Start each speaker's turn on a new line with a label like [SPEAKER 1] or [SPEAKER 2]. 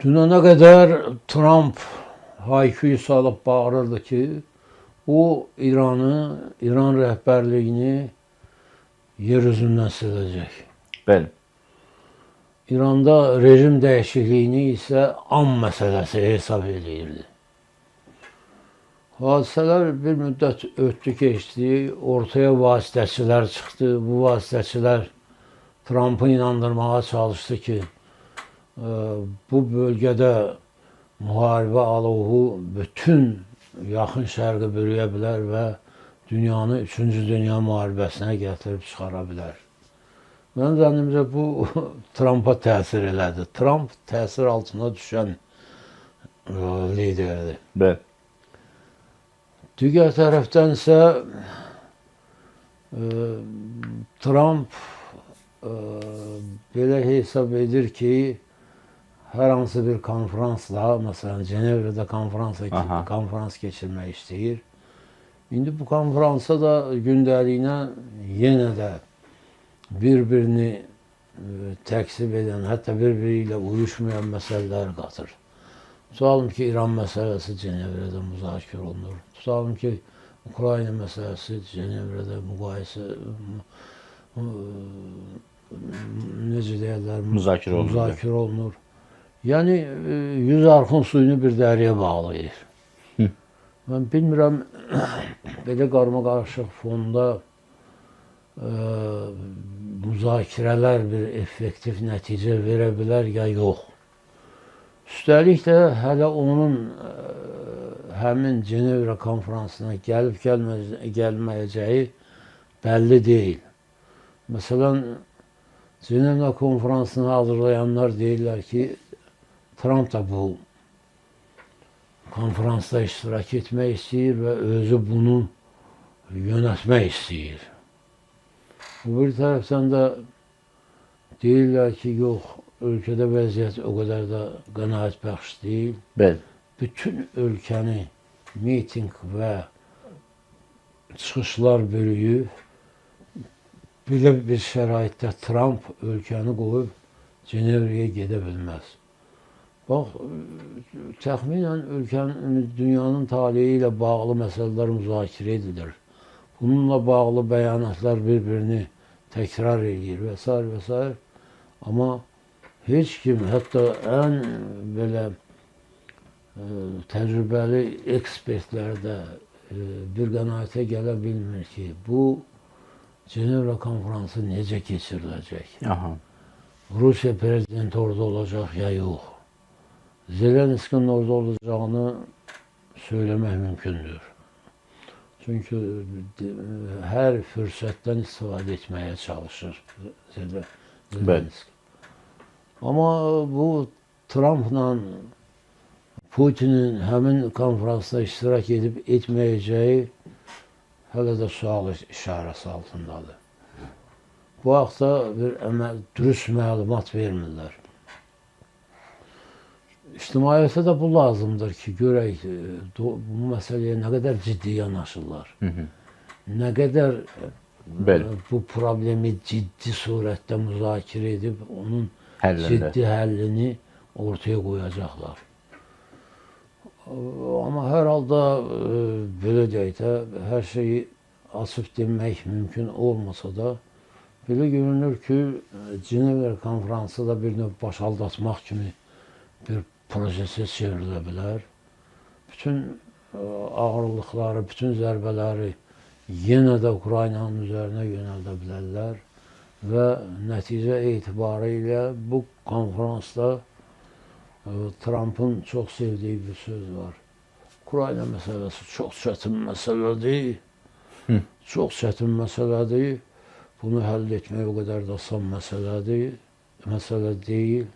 [SPEAKER 1] Dünana kadar Trump hayküyü salıp bağırırdı ki o İran rəhbərliyini yeryüzünden silecek.
[SPEAKER 2] Bəli.
[SPEAKER 1] İranda rejim değişikliğini ise an meselesi hesap edildi. Hadiseler bir müddet öttü geçti, ortaya vasıtaçılar çıktı. Bu vasıtaçılar Trump'ı inandırmaya çalıştı ki bu bölgede muharebe alovu bütün yakın şərqi bürüyə bilər və dünyanı 3-cü Dünya müharibəsinə gətirib çıxara bilər. Mənim zənnimcə bu Trump'a təsir elədi. Trump təsir altına düşən liderdir.
[SPEAKER 2] Bəli.
[SPEAKER 1] Digər tərəfdən isə Trump belə hesab edir ki, hər hansı bir konferansla, məsələn, Cenevrədə konferans keçirmək istəyir. İndi bu konferansa da gündəliyinə yenə də bir-birini təksib edən, hətta bir-biri ilə uyuşmayan məsələlər qatır. Tutalım ki, İran məsələsi Cenevrədə müzakirə olunur. Tutalım ki, Ukrayna məsələsi Cenevrədə necə deyərlər, müzakirə olunur. Yəni, 100 arxın suyunu bir dəriyə bağlayır. Mən bilmirəm, belə qarma-qarışıq fonda müzakirələr bir effektiv nəticə verə bilər ya yox. Üstəlik də hələ onun həmin Cenevrə konferansına gəlməyəcəyi bəlli deyil. Məsələn, Cenevrə konferansını hazırlayanlar deyirlər ki, Trump da bu konferansda iştirak etmək istəyir və özü bunu yönətmək istəyir. Bu bir tərəfdən də deyirlər ki, yox, ölkədə vəziyyət o qədər də qənaətbəxş deyil.
[SPEAKER 2] Bəli.
[SPEAKER 1] Bütün ölkəni miting və çıxışlar bürüyüb, belə bir şəraitdə Trump ölkəni qoyub Cenevrəyə gedə bilməz. Bax, təxminən ölkənin, dünyanın taleyi ilə bağlı məsələlər müzakirə edilir. Bununla bağlı bəyanatlar bir-birini təkrar edir və s. və s. Amma heç kim, hətta ən belə təcrübəli ekspertlər də bir qənaətə gələ bilmir ki, bu Cenevrə konferansı necə keçiriləcək? Rusiya prezidenti orada olacaq ya yox? Zelenskinin orada olacağını söyləmək mümkündür. Çünki hər fürsətdən istifadə etməyə çalışır Zelenski. Amma bu Trumpla Putinin həmin konferansda iştirak edib etməyəcəyi hələ də sual işarəsi altındadır. Bu haqda bir dürüst məlumat vermirlər. İctimaiyyətə də bu lazımdır ki, görək bu məsələyə nə qədər ciddi yanaşırlar. Nə qədər bu problemi ciddi surətdə müzakirə edib, onun ciddi həllini ortaya qoyacaqlar. Amma hər halda belə deyək də, hər şeyi açıb demək mümkün olmasa da, belə görünür ki, Cenevrə konferansı da bir növ başaldatmaq kimi bir prosese çevrilə bilər. Bütün ağırlıqları, bütün zərbələri yenə də Ukraynanın üzərinə yönəldə bilərlər və nəticə etibarı ilə bu konferansda Trump'ın çox sevdiyi bir söz var. Ukrayna məsələsi çox çətin məsələdir. Çox çətin məsələdir. Bunu həll etmək o qədər də asan məsələ deyil.